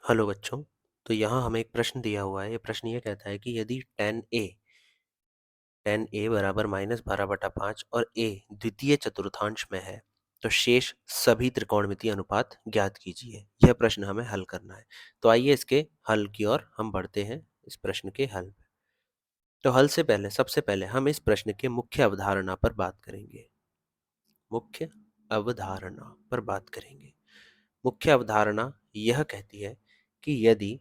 Hello बच्चों। तो यहाँ हमें एक प्रश्न दिया हुआ है। ये प्रश्न ये कहता है कि यदि tan a बराबर -12/5 और a द्वितीय चतुर्थांश में है तो शेष सभी त्रिकोणमितीय अनुपात ज्ञात कीजिए। यह प्रश्न हमें हल करना है। तो आइए इसके हल की ओर हम बढ़ते हैं। इस प्रश्न के हल पे तो हल से पहले सबसे पहले हम इस प्रश्न के मुख्य अवधारणा पर बात करेंगे। मुख्य अवधारणा पर बात करेंगे। मुख्य अवधारणा यह कहती है कि यदि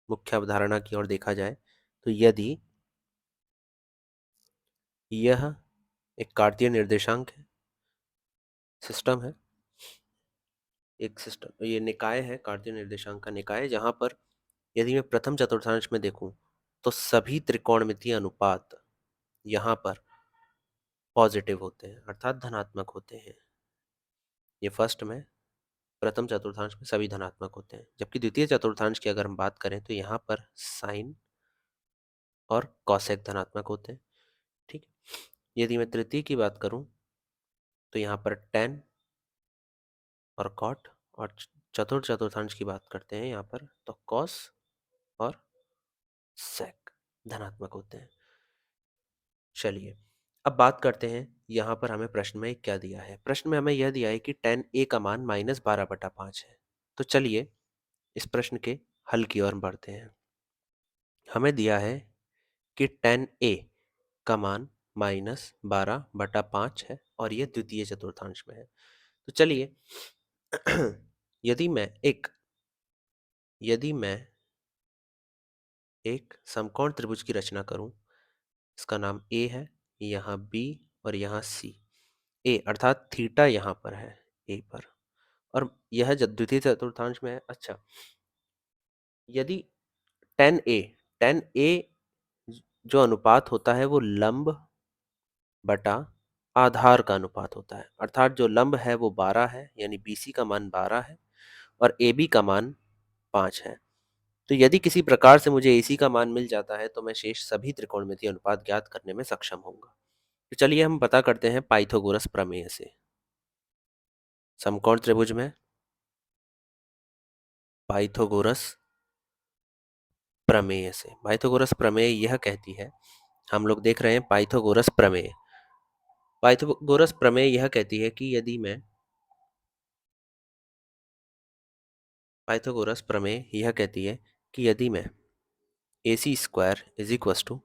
मुख्य अवधारणा की ओर देखा जाए तो यदि यह एक कार्तीय निर्देशांक है, सिस्टम है, एक सिस्टम, ये निकाय है, कार्तीय निर्देशांक का निकाय, जहां पर यदि मैं प्रथम चतुर्थांश में देखूं तो सभी त्रिकोणमितीय अनुपात यहाँ पर पॉजिटिव होते हैं, अर्थात धनात्मक होते हैं। ये फर्स्ट में, प्रथम चतुर्थांश में सभी धनात्मक होते हैं, जबकि द्वितीय चतुर्थांश की अगर हम बात करें तो यहाँ पर साइन और कॉसेक धनात्मक होते हैं। ठीक है। यदि मैं तृतीय की बात करूं तो यहाँ पर टेन और कॉट, और चतुर्थ चतुर्थांश की बात करते हैं यहाँ पर तो कॉस और सेक धनात्मक होते हैं। चलिए अब बात करते हैं यहाँ पर हमें प्रश्न में क्या दिया है। प्रश्न में हमें यह दिया है कि tan a का मान -12/5 है। तो चलिए इस प्रश्न के हल की ओर बढ़ते हैं। हमें दिया है कि tan a का मान -12/5 है और यह द्वितीय चतुर्थांश में है। तो चलिए यदि मैं एक यदि मैं एक समकोण त्रिभुज की रचना करूं, इसका नाम ए है, यहाँ बी और यहाँ सी। ए अर्थात थीटा यहाँ पर है, ए पर, और यह द्वितीय चतुर्थांश में है। अच्छा, यदि टेन ए जो अनुपात होता है वो लंब बटा आधार का अनुपात होता है, अर्थात जो लंब है वो 12 है, यानी बीसी का मान 12 है और ए बी का मान 5 है। तो यदि किसी प्रकार से मुझे एसी का मान मिल जाता है तो मैं शेष सभी त्रिकोणमितीय अनुपात ज्ञात करने में सक्षम होऊंगा। तो चलिए हम पता करते हैं पाइथागोरस प्रमेय से। समकोण त्रिभुज में पाइथागोरस प्रमेय से, पाइथागोरस प्रमेय यह कहती है, हम लोग देख रहे हैं पाइथागोरस प्रमेय। पाइथागोरस प्रमेय यह कहती है कि यदि मैं पाइथागोरस प्रमेय यह कहती है कि यदि मैं A C square is equal to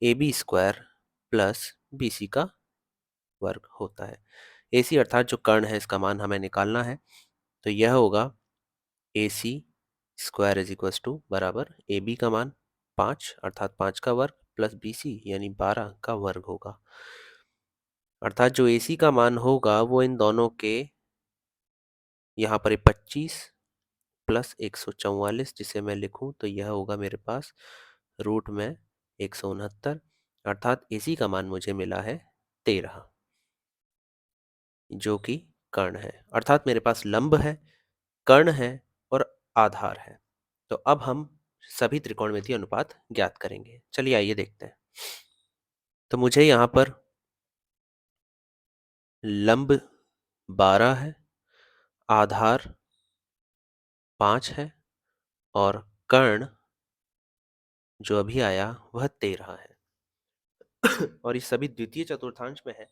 A B square plus B C का वर्ग होता है। ए सी अर्थात जो कर्ण है इसका मान हमें निकालना है। तो यह होगा ए C square is equal to बराबर ए बी का मान 5 अर्थात 5 का वर्ग प्लस बी सी यानी 12 का वर्ग होगा। अर्थात जो ए सी का मान होगा वो इन दोनों के, यहाँ पर 25 प्लस 144, जिसे मैं लिखूं तो यह होगा मेरे पास रूट में 169, अर्थात एसी का मान मुझे मिला है 13, जो कि कर्ण है। अर्थात मेरे पास लंब है, कर्ण है और आधार है। तो अब हम सभी त्रिकोणमितीय अनुपात ज्ञात करेंगे। चलिए आइए देखते हैं। तो मुझे यहाँ पर लंब 12 है, आधार 5 है और कर्ण जो अभी आया वह 13 है। और ये सभी द्वितीय चतुर्थांश में है।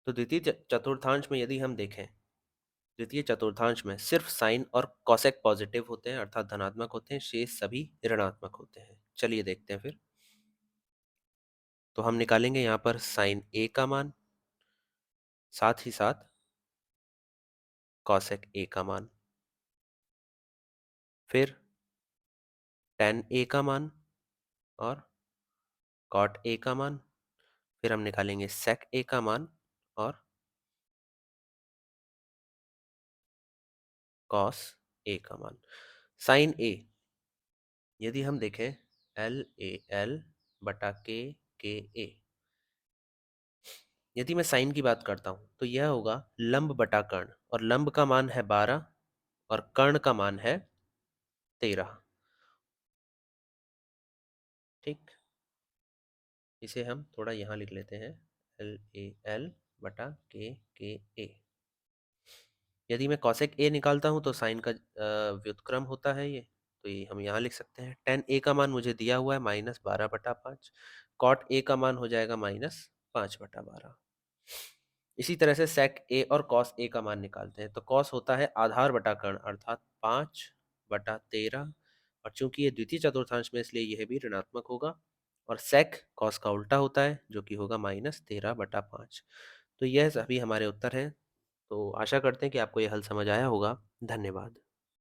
तो द्वितीय चतुर्थांश में यदि हम देखें, द्वितीय चतुर्थांश में सिर्फ साइन और कॉसेक पॉजिटिव होते हैं, अर्थात धनात्मक होते हैं, शेष सभी ऋणात्मक होते हैं। चलिए देखते हैं फिर। तो हम निकालेंगे यहाँ पर साइन ए का मान, साथ ही साथ कॉसेक ए का मान, फिर टेन ए का मान और कॉट ए का मान, फिर हम निकालेंगे सेक ए का मान और कॉस ए का मान। साइन ए यदि हम देखें एल ए एल बटा के ए, यदि मैं साइन की बात करता हूं तो यह होगा लंब बटा कर्ण, और लंब का मान है 12 और कर्ण का मान है 13। ठीक, इसे हम थोड़ा यहाँ लिख लेते हैं, एल ए एल बटा के ए। यदि मैं कॉसेक ए निकालता हूँ तो साइन का व्युत्क्रम होता है ये, तो ये हम यहाँ लिख सकते हैं। टेन ए का मान मुझे दिया हुआ है -12/5, कॉट ए का मान हो जाएगा -5/12। इसी तरह से सेक ए और कॉस ए का मान निकालते हैं, तो कॉस होता है आधार बटा कर्ण अर्थात 5/13, और चूंकि ये द्वितीय चतुर्थांश में इसलिए यह भी ऋणात्मक होगा, और सेक कॉस का उल्टा होता है जो कि होगा -13/5। तो यह सभी हमारे उत्तर हैं। तो आशा करते हैं कि आपको यह हल समझ आया होगा। धन्यवाद।